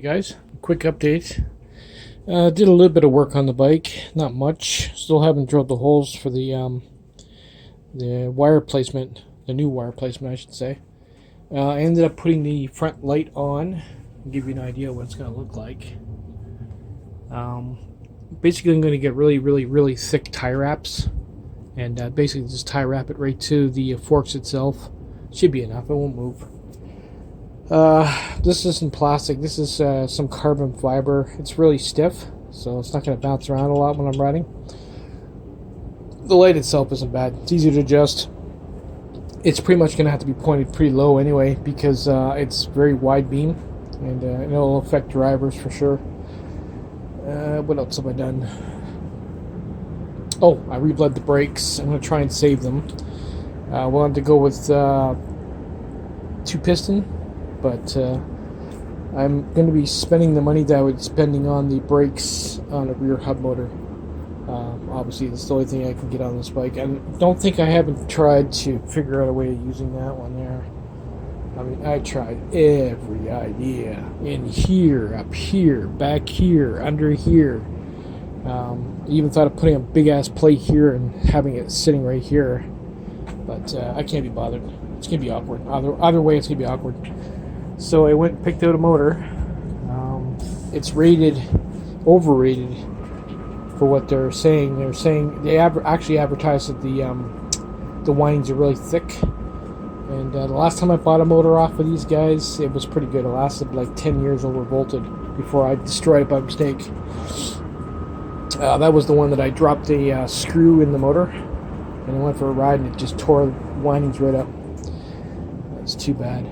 Guys, quick update. Did a little bit of work on the bike, not much. Still haven't drilled the holes for the wire placement, the new wire placement I should say. I ended up putting the front light on. I'll give you an idea what it's going to look like. Basically I'm going to get really thick tie wraps and basically just tie wrap it right to the forks itself. Should be enough, it won't move. This isn't plastic, this is some carbon fiber. It's really stiff, so it's not going to bounce around a lot when I'm riding. The light itself isn't bad, it's easy to adjust. It's pretty much going to have to be pointed pretty low anyway, because it's very wide beam, and it'll affect drivers for sure. What else have I done? Oh, I rebled the brakes. I'm going to try and save them. I wanted to go with 2-piston, but I'm going to be spending the money that I was spending on the brakes on a rear hub motor. Obviously, that's the only thing I can get on this bike. I don't think I haven't tried to figure out a way of using that one there. I mean, I tried every idea. In here, up here, back here, under here. Even thought of putting a big-ass plate here and having it sitting right here. But I can't be bothered. It's going to be awkward. Either way, it's going to be awkward. So I went and picked out a motor. It's overrated for what they're saying. They're saying they actually advertise that the windings are really thick. And the last time I bought a motor off of these guys, it was pretty good. It lasted like 10 years overvolted before I destroyed it by mistake. That was the one that I dropped a screw in the motor, and I went for a ride and it just tore the windings right up. That's too bad.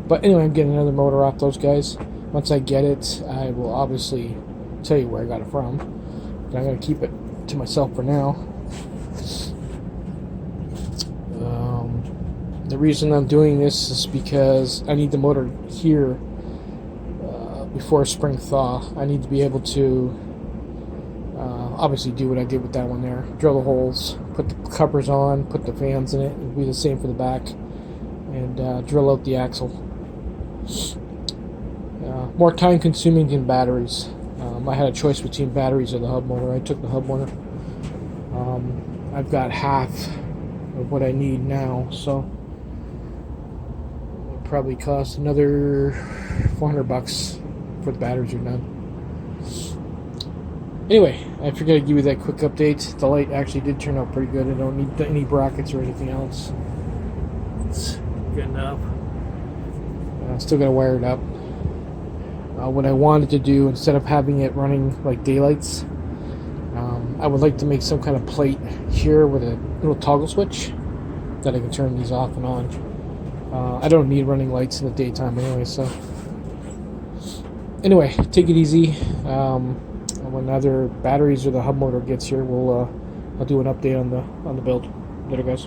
But anyway, I'm getting another motor off those guys. Once I get it, I will obviously tell you where I got it from. But I'm going to keep it to myself for now. The reason I'm doing this is because I need the motor here before spring thaw. I need to be able to obviously do what I did with that one there. Drill the holes, put the covers on, put the fans in it. It'll be the same for the back. And drill out the axle. More time consuming than batteries. I had a choice between batteries or the hub motor. I took the hub motor. I've got half of what I need now, so it'll probably cost another $400 for the batteries are done. Anyway, I figured I'd give you that quick update. The light actually did turn out pretty good. I don't need any brackets or anything else. It's good enough. I'm still going to wire it up. What I wanted to do, instead of having it running like daylights, I would like to make some kind of plate here with a little toggle switch that I can turn these off and on. I don't need running lights in the daytime anyway, so anyway, take it easy. When either batteries or the hub motor gets here, I'll do an update on the build. Later, guys.